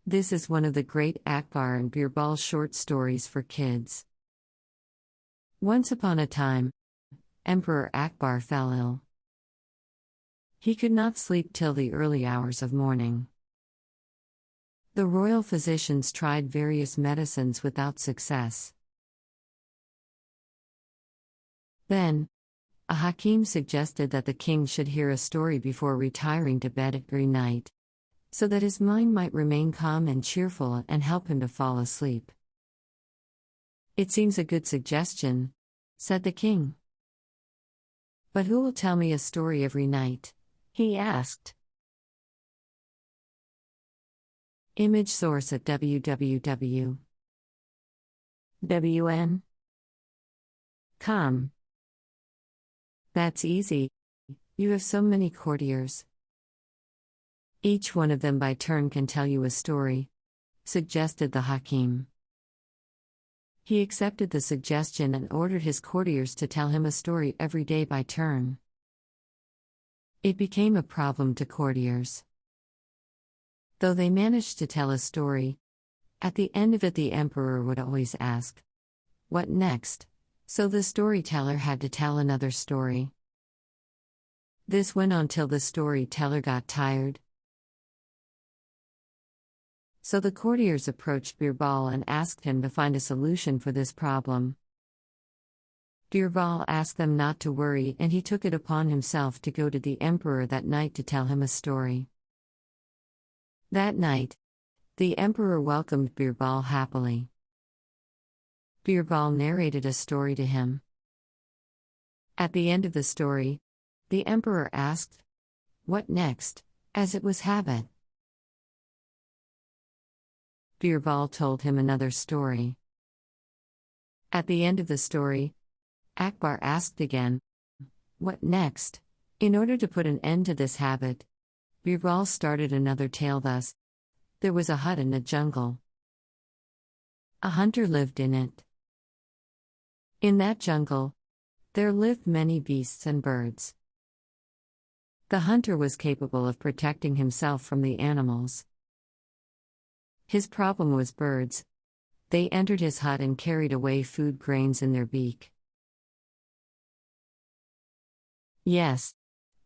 This is one of the great Akbar and Birbal short stories for kids. Once upon a time, Emperor Akbar fell ill. He could not sleep till the early hours of morning. The royal physicians tried various medicines without success. Then, a Hakim suggested that the king should hear a story before retiring to bed every night, so that his mind might remain calm and cheerful and help him to fall asleep. "It seems a good suggestion," said the king. "But who will tell me a story every night?" he asked. Image source at www.wn.com. That's easy. You have so many courtiers. Each one of them by turn can tell you a story, suggested the Hakim. He accepted the suggestion and ordered his courtiers to tell him a story every day by turn. It became a problem to courtiers. Though they managed to tell a story, at the end of it the emperor would always ask, "What next?" So the storyteller had to tell another story. This went on till the storyteller got tired. So the courtiers approached Birbal and asked him to find a solution for this problem. Birbal asked them not to worry, and he took it upon himself to go to the emperor that night to tell him a story. That night, the emperor welcomed Birbal happily. Birbal narrated a story to him. At the end of the story, the emperor asked, "What next?" as it was habit. Birbal told him another story. At the end of the story, Akbar asked again, "What next?" In order to put an end to this habit, Birbal started another tale thus: There was a hut in a jungle. A hunter lived in it. In that jungle, there lived many beasts and birds. The hunter was capable of protecting himself from the animals. His problem was birds. They entered his hut and carried away food grains in their beak. "Yes.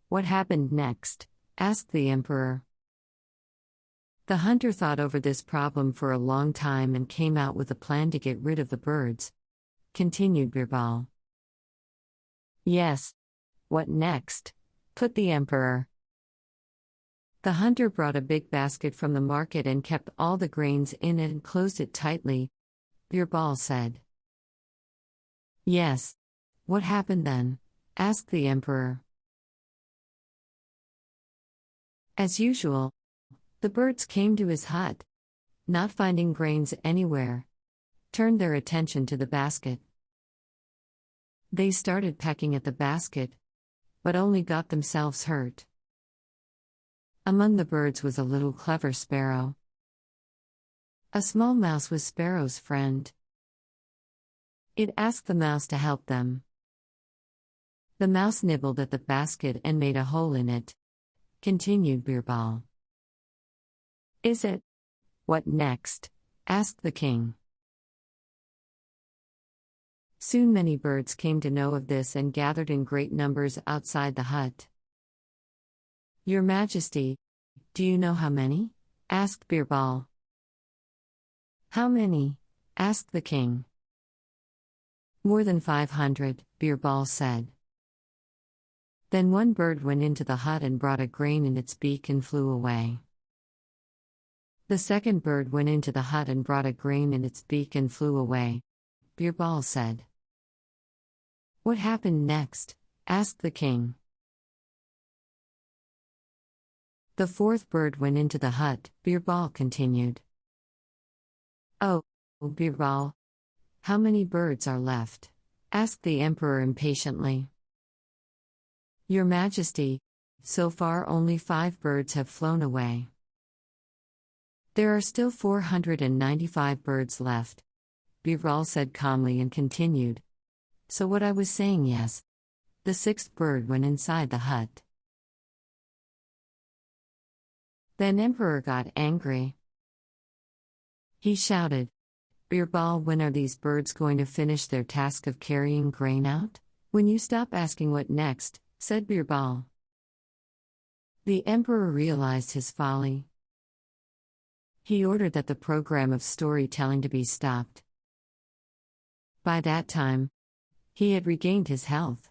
What happened next?" asked the emperor. The hunter thought over this problem for a long time and came out with a plan to get rid of the birds, continued Birbal. "Yes. What next?" put the emperor. The hunter brought a big basket from the market and kept all the grains in it and closed it tightly, Birbal said. "Yes. What happened then?" asked the emperor. As usual, the birds came to his hut, not finding grains anywhere, turned their attention to the basket. They started pecking at the basket, but only got themselves hurt. Among the birds was a little clever sparrow. A small mouse was Sparrow's friend. It asked the mouse to help them. The mouse nibbled at the basket and made a hole in it, continued Birbal. "Is it? What next?" asked the king. Soon many birds came to know of this and gathered in great numbers outside the hut. "Your Majesty, do you know how many?" asked Birbal. "How many?" asked the king. "More than 500, Birbal said. Then one bird went into the hut and brought a grain in its beak and flew away. The second bird went into the hut and brought a grain in its beak and flew away, Birbal said. "What happened next?" asked the king. The fourth bird went into the hut, Birbal continued. "Oh, Birbal, how many birds are left?" asked the emperor impatiently. "Your Majesty, so far only 5 birds have flown away. There are still 495 birds left," Birbal said calmly and continued. "So what I was saying, yes. The 6th bird went inside the hut." Then emperor got angry. He shouted, Birbal, when are these birds going to finish their task of carrying grain out? When you stop asking what next, said Birbal. The emperor realized his folly. He ordered that the program of storytelling to be stopped. By that time, he had regained his health.